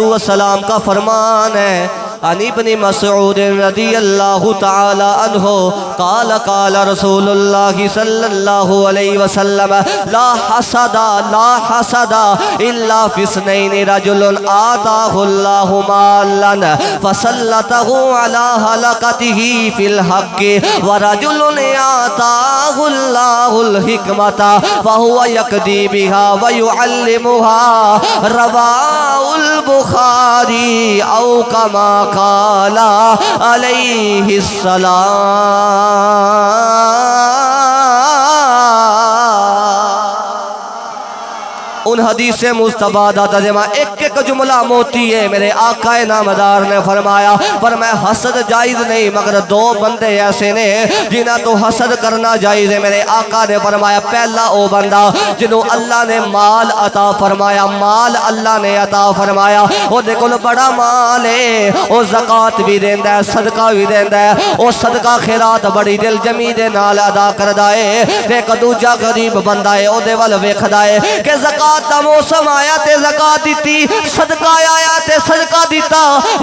والسلام کا فرمان ہے عن ابن مسعود رضی اللہ تعالی عنہ قال قال رسول اللہ صلی اللہ علیہ وسلم لا حسد الا فی اثنین رجل آتاہ اللہ مالا فسلطہ علی حلقتہ فی الحق ورجل آتاہ اللہ الحکمت فہو یقضی بها ویعلمها رواہ البخاری او کما قال علیہ السلام۔ ان حدیث سے مستفادہ ترجمہ ایک ایک جملہ موتی ہے۔ میرے آقا نامدار نے فرمایا حسد جائز نہیں مگر دو بندے ایسے نے جنہاں تو حسد کرنا جائز ہے۔ میرے آقا نے فرمایا پہلا او بندہ جنہوں اللہ نے مال عطا فرمایا، مال اللہ نے عطا فرمایا، وہ دیکھو بڑا مال ہے، وہ زکاة بھی دیندہ ہے، صدقہ بھی دیندہ ہے، وہ صدقہ خیرات بڑی دل جمی دے نال ادا کردہ ہے۔ ایک دوجہ غریب بندہ ہے، وہ دے وال ویکھدا ہے کہ زکاة دا موسم آیا تے زکاة دیتی، صدقہ آیا تے صدقہ دیتا،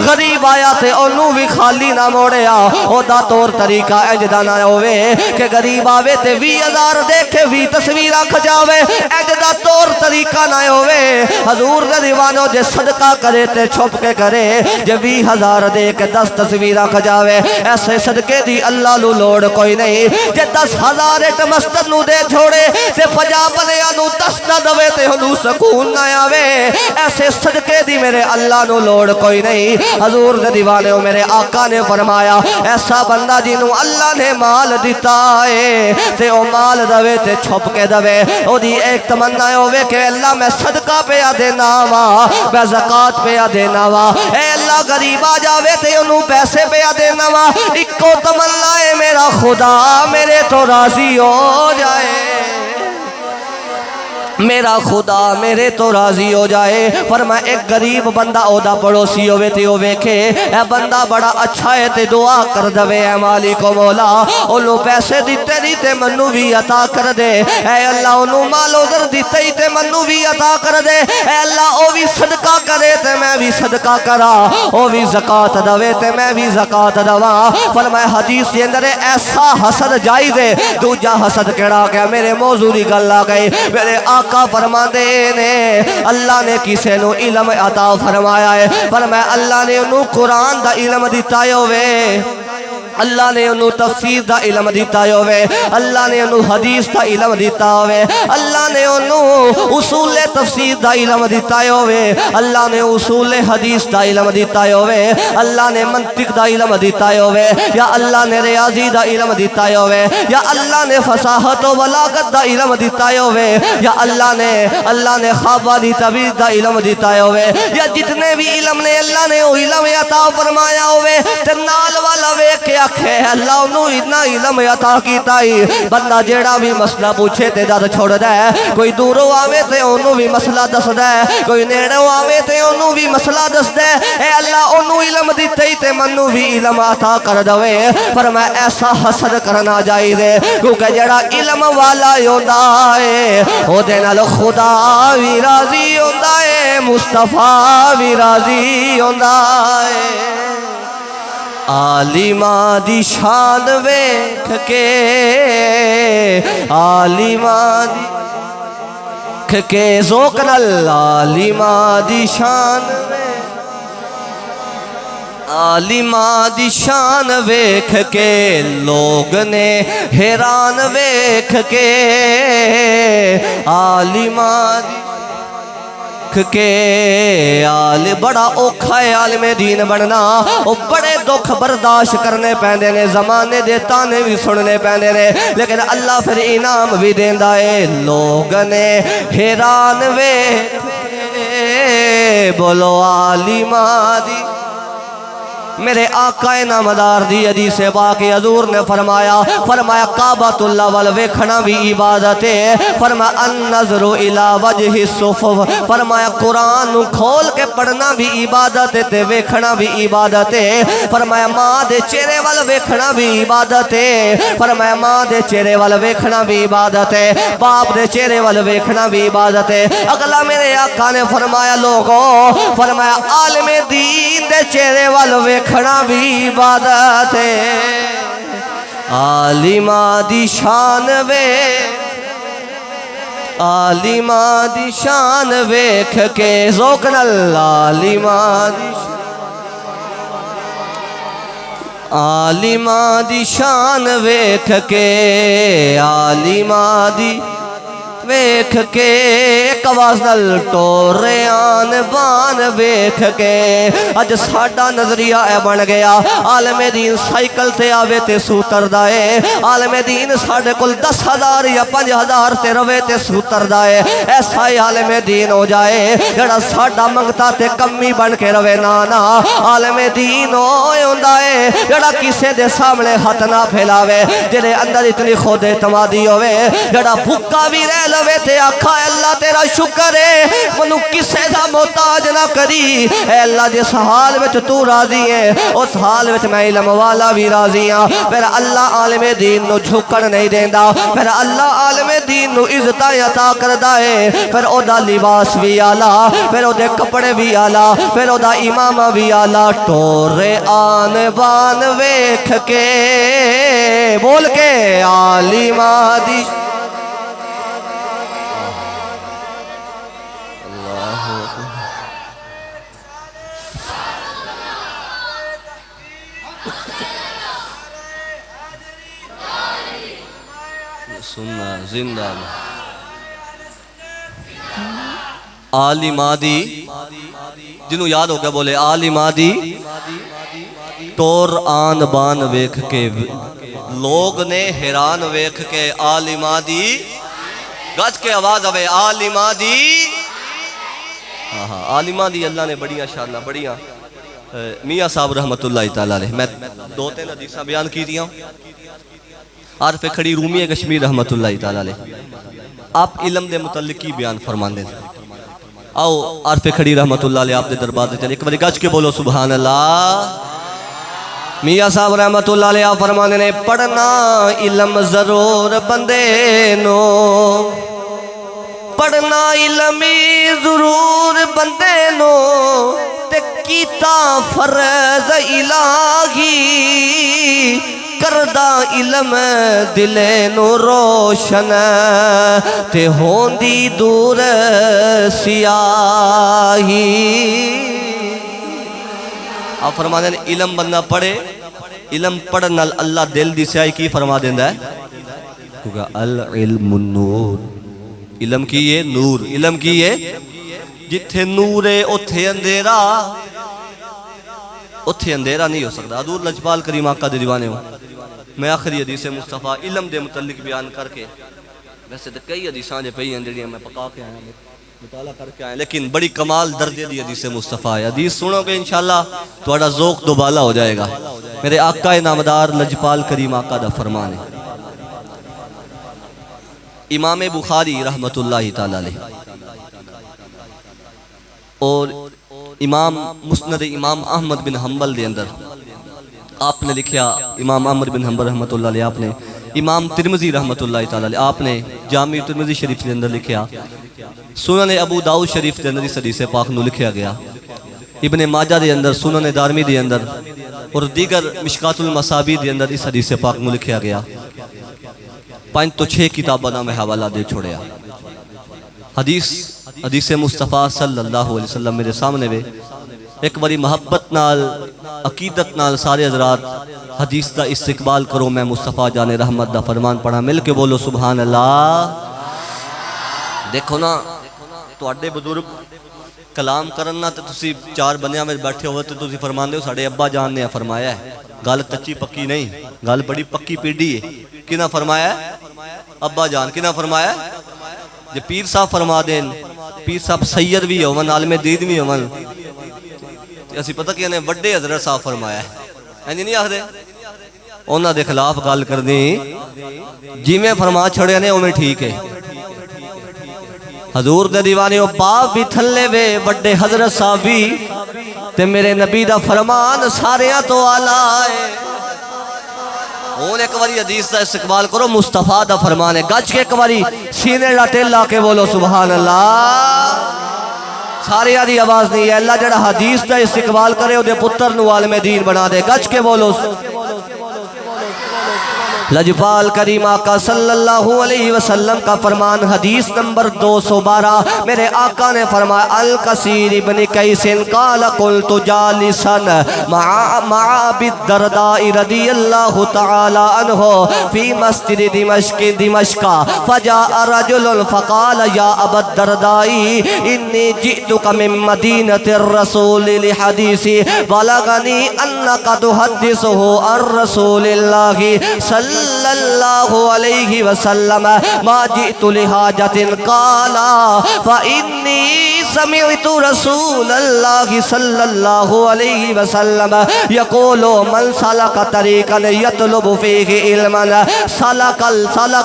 غریب آیا تے انہوں بھی خالی نہ موڑیا۔ او دا طور طریقہ اجدہ نہ ہوئے کہ غریب آوے تے 20,000 دیکھے 20 تصویر آکھ جاوے، اجدہ طور طریقہ نہ ہوئے۔ حضور نے دیوانوں جے صدقہ کرے تے چھپ کے کرے، جے 20,000 دیکھے 10 تصویر آکھ جاوے، ایسے صدقے دی اللہ لو لوڑ کوئی نہیں۔ جے 10,000 ایک مستر نو دے چھوڑے تے 50 بنیا نو 10 نہ دوے تے ہنو سکون نہ آوے، ایسے صدقے دی میرے اللہ نو لوڑ کوئی نہیں۔ حضور نے دیوانے ہو میرے آقا نے فرمایا ایسا بندہ جنہوں اللہ نے مال دیتا ہے تے او مال دوے تے چھپ کے دوے، او دی ایک تمنا ہوئے کہ اللہ میں صدقہ پہ دینا وا، میں زکاة پہ دینا وا، اے اللہ غریب آ جاوے تے انہوں پیسے پہ دینا وا، ایک کو تمنا ہے میرا خدا میرے تو راضی ہو جائے، میرا خدا میرے تو راضی ہو جائے۔ فرمایا ایک غریب بندہ اودا پڑوسی ہوئے تے ہوئے کہ اے بندہ بڑا اچھا ہے تے دعا کر دوے اے مالک و مولا، انہوں پیسے دیتے دیتے منو بھی عطا کر دے، اے اللہ انہوں مال ادھر دیتے دیتے منو بھی عطا کر دے، اے اللہ او بھی صدقہ کرے تے میں بھی صدقہ کرا، او بھی زکاة دوے تے میں بھی زکاة دوا۔ فرمایا حدیث کے اندر ایسا حسد جائز ہے، دوجہ حسد کیڑا گیا میرے موضوعی گل آ گئی۔ میرے آقا فرما دے نے اللہ نے کسے نو علم عطا فرمایا ہے، فرمایا اللہ نے انہوں قرآن دا علم دیتا ہوئے، اللہ نے انہوں تفسیر دا علم دیتا ہوئے، اللہ نے انہوں حدیث دا علم دیتا ہوئے، اللہ نے انہوں اصول تفسیر دا علم دیتا ہوئے، اللہ نے اصول حدیث دا علم دیتا ہوئے، اللہ نے منطق دا علم دیتا ہوئے، یا اللہ نے ریاضی دا علم دیتا ہوئے، یا اللہ نے فصاحت و بلاغت دا علم دیتا ہوئے، یا اللہ نے خوابانی تعبیر دا علم دیتا ہوئے، یا جتنے بھی علم نے اللہ نے وہ علم عطا فرمایا ہوئے، تے نال والا ویکھ کے آکھے اللہ انہوں اتنا علم عطا کیتا ہی، بندہ جیڑا بھی مسئلہ پوچھے تے داد چھوڑ دے، کوئی دوروں آوے تے انہوں بھی مسئلہ دس دے، کوئی نیڑوں آوے تے انہوں بھی مسئلہ دس دے، اے اللہ انہوں علم دیتے ہی تے منوں بھی علم عطا کر دوے۔ فرمایا ایسا حسد کرنا جائز ہے کیونکہ جیڑا علم والا یوندا ہے او دے نال خدا بھی راضی ہوندا ہے، مصطفیٰ بھی راضی ہوندا ہے۔ عالماں دی شان ویکھ کے، عالماں دی ویکھ کے ذوق نال، عالماں دی شان عالماں دی شان ویکھ کے لوگ نے حیران ویکھ کے، عالماں دی کہ بڑا اوکھا ہے عالم دین بننا، وہ بڑے دکھ برداشت کرنے پہنے نے، زمانے دے تانے بھی سننے پہنے نے، لیکن اللہ پھر انعام بھی دیندہ ہے۔ لوگ نے حیران ویکھ کے بولو عالماں دی میرے آقا نامدار دی حدیث پاک حضور نے فرمایا کعبۃ اللہ وال ویکھنا بھی عبادت ہے، فرمایا النظر الی وجہ الصفوف، فرمایا قرآن نو کھول کے پڑھنا بھی عبادت ہے تے ویکھنا بھی عبادت ہے، فرمایا ماں دے چہرے وال ویکھنا بھی عبادت ہے، فرمایا ماں دے چہرے وال ویکھنا بھی عبادت ہے، باپ دے چہرے وال ویکھنا بھی عبادت ہے۔ اگلا میرے آقا نے فرمایا لوگوں، فرمایا عالم دین دے چہرے وال ویکھنا بھی عبادت ہے، عالمہ دی شان عالمہ دی شان ویکھ کے ذوق نال عالمہ دی شان ویکھ کے عالمہ دی ویکھ کے ایک آواز نال ٹورے آن بان ویکھ کے اج ساڈا نظریہ اے بن گیا عالم دین سائیکل تے آوے تے سوتر دائے، عالم دین ساڈے کل 10,000 یا 5,000 تے روے تے سوتر دائے، ایسا ہی عالم دین ہو جائے جڑا ساڈا منگتا تے کمی بن کے روے نانا، عالم دین ہوئے ہوندائے جڑا کسے دے سامنے ہاتھ نہ پھیلاوے، جڑے اندر اتنی خود اعتمادی ہوئے، جڑا بھوکا بھی رہ لوے تے آکھا اے اللہ تیرا شکر ہے منو کسے دا محتاج نہ کری، اے اللہ جس حال وچ تو راضی ہے اس حال وچ میں علم والا بھی راضی ہاں۔ پھر اللہ عالم دین نو جھکن نہیں دیندا، پھر اللہ عالم دین نو عزت عطا کردا ہے، پھر او دا لباس بھی آلہ، پھر او دے کپڑے بھی آلہ، پھر او دا امامہ بھی آلہ، ٹورے آن بان ویکھ کے بول کے عالمہ دی سننا زندہ عالمہ دی جنہوں یاد ہو گیا بولے عالمہ دی ٹور آن بان ویکھ کے لوگ نے حیران ویکھ کے عالمہ دی گج کے آواز آوے عالمہ دی عالمہ دی اللہ نے بڑیاں شانہ بڑیاں میاں صاحب رحمت اللہ تعالیٰ علیہ میں 2-3 حدیثاں بیان کی دیا عارف کھڑی رومی کشمیر رحمت اللہ تعالیٰ علیہ آپ علم دے متعلق کی بیان فرمان دیں آؤ عارف کھڑی رحمت اللہ علیہ آپ دے دربار دے چلے ایک باری گج کے بولو سبحان اللہ۔ میاں صاحب رحمت اللہ علیہ آپ فرمانے نے پڑھنا علم ضرور بندے نو، پڑھنا علمی ضرور بندے نو تے کیتا فرض الہی، کردہ علم دلے نو روشن تے ہوندی دور سیاہی۔ آپ فرما دیں علم بندہ پڑھے، علم پڑھن نال اللہ دل دی سیاہی کی فرما دیندہ ہے کیونکہ العلم نور، علم کی یہ نور، علم کی یہ جتھے نور ہے اتھے اندھیرا، اتھے اندھیرا نہیں ہو سکتا۔ حضور لجپال کریم آقا دے دیوانے ہوں میں آخری حدیث مصطفیٰ علم دے متعلق بیان کر کے، ویسے تو کئی حدیثاں جے پئی ہیں جڑیاں میں پکا کے آیا مطالعہ کر کے آئے، لیکن بڑی کمال درجے دی حدیث مصطفیٰ ہے۔ حدیث سنو گے انشاءاللہ تو اڑا ذوق دوبالا ہو جائے گا۔ میرے آقا نامدار لجپال کریم آقا دا فرمان ہے، امام بخاری رحمت اللہ تعالیٰ علیہ اور امام مسند امام احمد بن حنبل دے اندر آپ نے لکھیا، امام احمد بن حنبل رحمت اللہ علیہ آپ نے، امام ترمذی رحمت اللہ تعالیٰ علیہ آپ نے جامع ترمذی شریف کے اندر لکھیا، سنن ابو داؤد شریف کے اندر اس حدیث پاک نو لکھیا گیا، ابن ماجہ دے اندر، سنن دارمی دے اندر اور دیگر مشکات المصابیح دے اندر اس حدیث پاک نو لکھیا گیا۔ 5 تو 6 کتابہ نام حوالہ دے چھوڑیا۔ حدیث مصطفیٰ صلی اللہ علیہ وسلم میرے سامنے وے ایک بڑی محبت نال عقیدت نال سارے حضرات حدیث دا استقبال کرو۔ میں مصطفیٰ جان رحمت دا فرمان پڑھا، مل کے بولو سبحان اللہ۔ دیکھو نا تو اڈے بزرگ کلام کرنا تو تسی 4 بندیاں میں بیٹھے ہوئے تو تسی فرمان دے ہو ساڑھے ابا جان نے فرمایا ہے، گل کچی پکی نہیں، گل بڑی پکی پیڑی ہے۔ کنا فرمایا ہے؟ ابا جان۔ کنا فرمایا ہے؟ جے پیر صاحب فرما دیں، پیر صاحب سید بھی ہون، عالم دین بھی ہون، اسی پتہ کیا نے وڈے حضرت صاحب فرمایا ہے اینی نہیں آخدے انہاں دے خلاف گل کرنی جویں فرما چھڑے نے اوویں ٹھیک ہے حضور دے دیوانے او باپ بھی تھلے وے وڈے حضرت صاحب بھی تے میرے نبی دا فرمان ساریاں تو اعلیٰ ہے ہون ایک باری حدیث دا استقبال کرو مصطفیٰ دا فرمان ہے گج کے ایک باری سینے لاتے لا کے بولو سبحان اللہ سارے آدھی آواز نہیں ہے اللہ جڑا حدیث دا استقبال کرے او دے پتر نو عالم دین بنا دے گج کے بولو لجپال کریم آقا صلی اللہ علیہ وسلم کا فرمان حدیث نمبر 212 میرے آقا نے فرمایا الکثیر ابن قیسن قال قلت جالسا مع ابی الدرداء رضی اللہ تعالی عنہ فی مسجد دمشق فجاء رجل فقال یا ابا الدرداء انی جئتک من مدینة الرسول لحدیث بلغنی انک تحدثه عن رسول اللہ صلی اللہ علیہ وسلم ما جئت لحاجة قال فإنی سمعت رسول اللہ صلی اللہ علیہ وسلم یقول من سلک طریقا یطلب فیہ علما سلک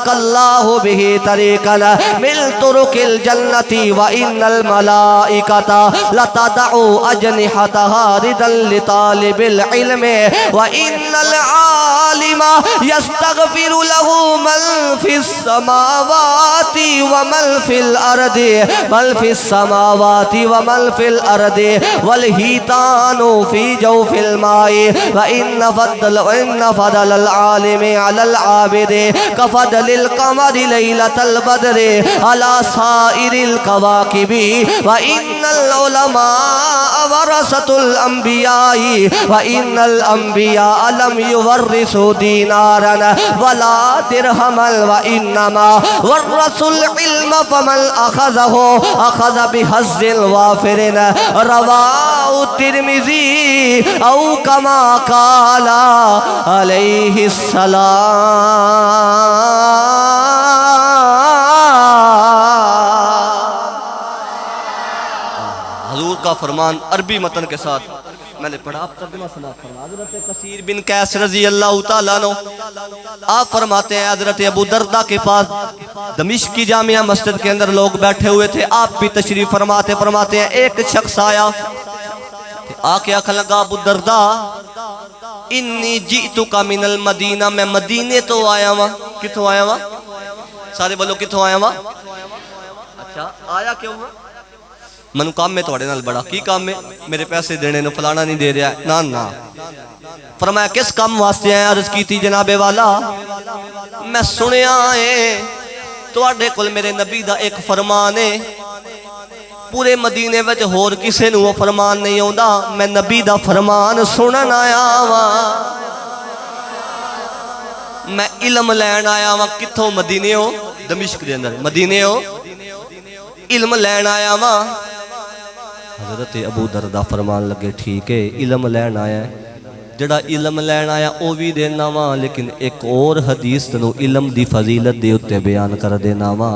اللہ بہ طریقا من طرق الجنت وإن الملائکۃ لتدع اجنحتها ردا لطالب العلم وإن العالم يستغفر له من في السماوات ومن في الأرض من في السماوات ومن في الأرض والهيتان في جوف الماء وإن فضل العالم على العابد كفضل القمر ليلة البدر على سائر الكواكب وإن العلماء ورثة الأنبياء وإن الأنبياء لم يورثوا دينارا ولا درهما وإنما ورثوا العلم فمن أخذه أخذ بحظ وافر رواه الترمذي أو كما قال عليه السلام حضور کا فرمان عربی متن کے ساتھ میں نے پڑھا آپ ترجمہ سماعت فرما حضرت کثیر بن قیس رضی اللہ تعالیٰ عنہ آپ فرماتے ہیں حضرت ابو دردہ کے پاس دمشق کی جامعہ مسجد کے اندر لوگ بیٹھے ہوئے تھے آپ بھی تشریف فرماتے ہیں ایک شخص آیا آکے آکھنے لگا ابو دردہ انی جئتک من المدینہ میں مدینے تو آیا ہوا کتوں آیا ہوا سارے بولو کتوں آیا ہوا اچھا آیا کیوں ہوا منو کام میں توڑے نال بڑا کی کام میں میرے پیسے دینے نو فلانا نہیں دے رہا ہے نا فرمایا کس کام واسطے ہیں عرض کی تھی جناب والا میں سنے آئے تو آڈے کل میرے نبی دا ایک فرمان ہے پورے مدینے وچ ہور کسے نو وہ فرمان نہیں ہوندا میں نبی دا فرمان سنن آیا ہوا میں علم لین آیا ہوا کتھوں مدینے ہو دمشق دے اندر مدینے ہو علم لین آیا ہوا حضرت ابو دردہ فرمان لگے ٹھیک ہے علم لین آیا ہے جڑا علم لین آیا او بھی دینا وا لیکن ایک اور حدیث تنو علم دی فضیلت دے اتے بیان کر دینا وا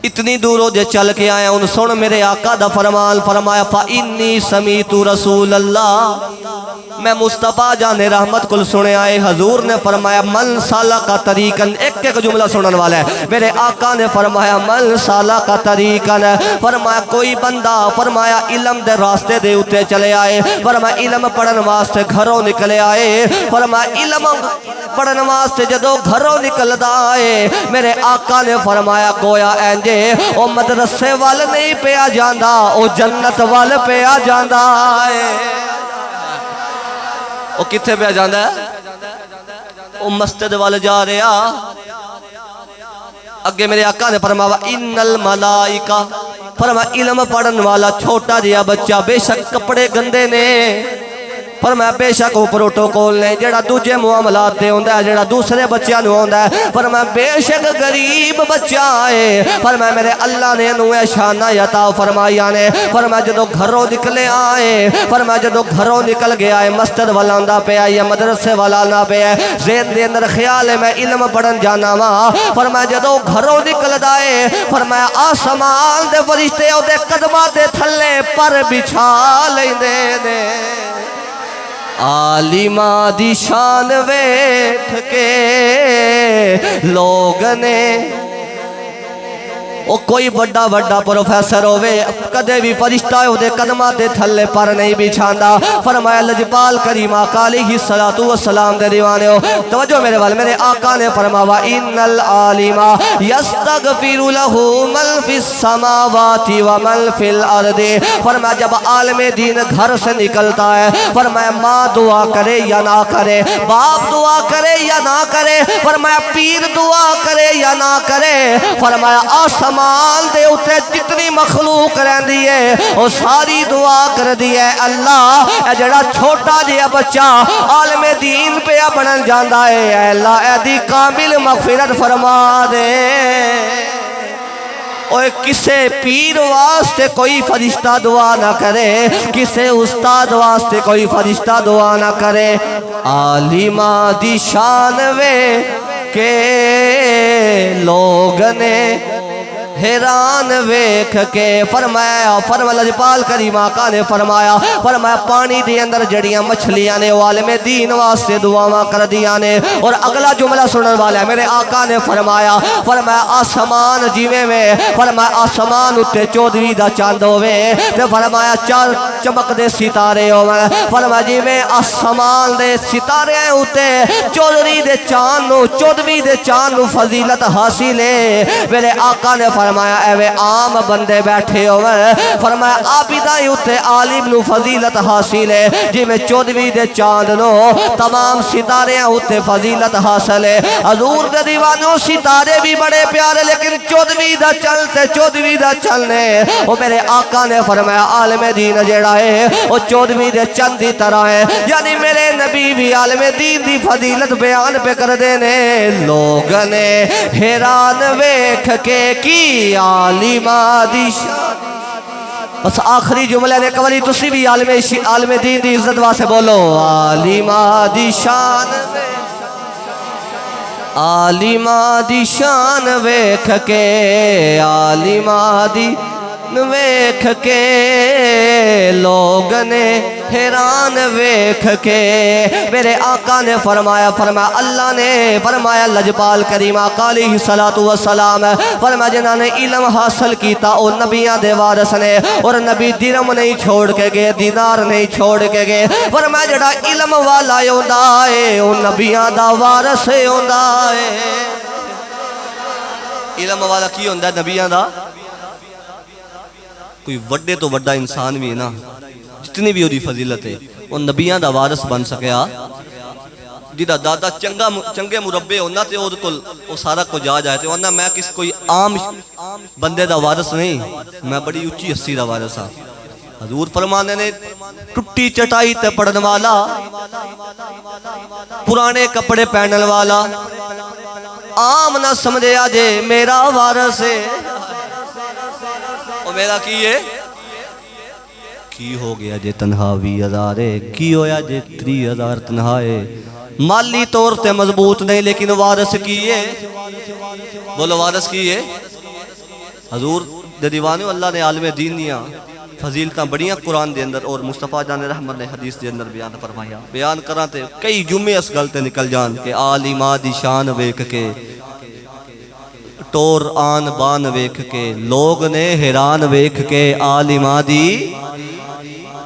اتنی دوروں دے چل کے آیا ان سن میرے آقا دا فرمان فرمایا فَإِنِّي سَمِعْتُ رسول اللہ میں مصطفیٰ جان رحمت کل سنے آئے حضور نے فرمایا من سالکا طریقاً ایک جملہ سنن والا ہے میرے آقا نے فرمایا من سالکا طریقاً فرمایا کوئی بندہ فرمایا علم دے راستے دے اتے چلے آئے فرمایا علم پڑھن واسطے گھروں نکلے آئے فرمایا علم پڑھن واسطے جدو گھروں نکل دا آئے میرے آقا نے فرمایا گویا اینجے او مدرسے وال نہیں پیا جاندہ او جنت وال پیا جاندہ آئے او کتھے پہ جاندہ ہے او مسجد والے جا رہے اگے میرے آقا نے فرمایا ان الملائکہ فرمایا علم پڑھن والا چھوٹا جیا بچہ بے شک کپڑے گندے نے فرمایا بے شک وہ پروٹوکول نے جڑا دوجے معاملات تے ہوندا ہے جڑا دوسرے بچیاں نوں ہوندا ہے فرمایا بے شک غریب بچہ ہے فرمایا میرے اللہ نے انہوں شانہ عطا فرمایا نے فرمایا جدو گھروں نکلے آئے فرمایا جدو گھروں نکل گیا ہے مسجد والا آندا پیا یا مدرسے والا آندا پیا ذہن دے اندر خیال ہے میں علم پڑھن جانا وا فرمایا جدو گھروں نکلدا ہے فرمایا آسمان دے فرشتے او دے قدماں دے تھلے پر بچھا لیندے نے عالمہ دی شان ویکھ کے لوگ نے او کوئی بڑا بڑا پروفیسر ہوئے کدے بھی فرشتہ ہو دے قدمہ دے تھلے پر نہیں بچھاندا فرمایا لجپال کریم آقا علیہ السلام دے دیوانے ہو توجہ میرے والے میرے آقا نے فرمایا ان العالمہ یستغفر لہو من فی السماوات ومن فی الارض فرمایا جب عالم دین گھر سے نکلتا ہے فرمایا ماں دعا کرے یا نہ کرے باپ دعا کرے یا نہ کرے فرمایا پیر دعا کرے یا نہ کرے فرمایا آسمان دے اتے جتنی مخلوق رہندی ہے وہ ساری دعا کر دی ہے اللہ اے جڑا چھوٹا جہا بچہ عالم دین پہ بنن جاندا ہے اے اللہ اے دی کامل مغفرت فرما دے اور کسے پیر واسطے کوئی فرشتہ دعا نہ کرے کسے استاد واسطے کوئی فرشتہ دعا نہ کرے عالمہ دی شان وے کہ لوگ نے حیران ویکھ کے فرمایا لجپال کریم آقا نے فرمایا پانی دے اندر جڑیاں مچھلیاں نے عالم دین واسطے دعاواں کر دیاں نے اور اگلا جملہ سنن والا ہے میرے آقا نے فرمایا آسمان جیویں میں فرمایا آسمان اتے 14ویں دا چاند ہوئے تے فرمایا چمک دے ستارے ہوئے فرمایا جیویں آسمان دے ستارے اتے 14ویں دے چاند نو فضیلت حاصل ہے میرے آقا نے فرمایا اے عام بندے بیٹھے ہوئے فرمایا عابدہ اتے عالم نو فضیلت حاصل ہے جی میں 14ویں دے چاند نو تمام ستارے اتے فضیلت حاصل ہے حضور دے دیوانوں ستارے بھی بڑے پیارے لیکن 14ویں دا چلنے وہ میرے آقا نے فرمایا عالم دین جیڑا ہے وہ 14ویں دے چند دی طرح ہے یعنی میرے نبی بھی عالم دین دی فضیلت بیان پہ کر دینے لوگ نے حیران ویکھ کے کی عالمہ دی شان بس آخری جملے نے کبھی تسی بھی عالم دین دی عزت واسے بولو عالمہ دی شان عالمہ دی شان ویکھ کے عالمہ دی ویکھ کے لوگ نے حیران ویکھ کے میرے آقا نے فرمایا اللہ نے فرمایا لجپال کریم آقا علیہ السلام فرمایا جنہاں نے علم حاصل کیتا او نبیاں دے وارث نے اور نبی درم نہیں چھوڑ کے گئے دینار نہیں چھوڑ کے گئے فرمایا جڑا علم والا ہوندا ہے او نبیاں دا وارث ہوندا ہے علم والا کی ہوندا ہے نبیاں دا کوئی وڈے تو وڈا انسان بھی ہے نا جتنی بھی ہوتی فضیلت ہے وہ نبیاں دا وارث بن سکیا جیدہ دادا چنگے مربے ہونا تے وہ سارا کو جا جائے تے ورنہ میں کس کوئی عام بندے دا وارث نہیں میں بڑی اچھی ہستی دا وارث ہاں حضور فرمانے نے ٹٹی چٹائی تے پڑھن والا پرانے کپڑے پہنن والا عام نہ سمجھے آجے میرا وارث ہے اور میرا کی ہے کی ہو گیا جے تنہا 20,000 کی ہویا جے 30,000 تنہا ہے مالی طور تے مضبوط نہیں لیکن وارث کی ہے بولو وارث کی ہے حضور دے دیوانے اللہ نے عالم دین دیا فضیلتاں بڑیاں قرآن دے اندر اور مصطفیٰ جان رحمت نے حدیث دے اندر بیان فرمایا بیان کراتے کئی جمعے اس گلتے نکل جان کہ عالمہ دی شان ویکھ کے ٹور آن بان ویکھ کے لوگ نے حیران ویکھ کے عالمہ دی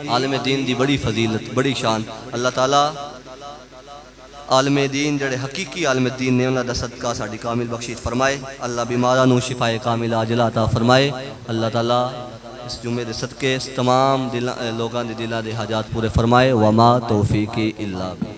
عالم دین دی بڑی فضیلت بڑی شان اللہ تعالیٰ عالم دین جڑے حقیقی عالم دین نے انہاں دا صدقہ ساڈی کامل بخشیش فرمائے اللہ بیماراں نوں شفاء کامل عاجلہ عطا فرمائے اللہ تعالیٰ اس جمعے دے صدقے تمام لوگاں دے دلاں دے حاجات پورے فرمائے وما توفیقی الا باللہ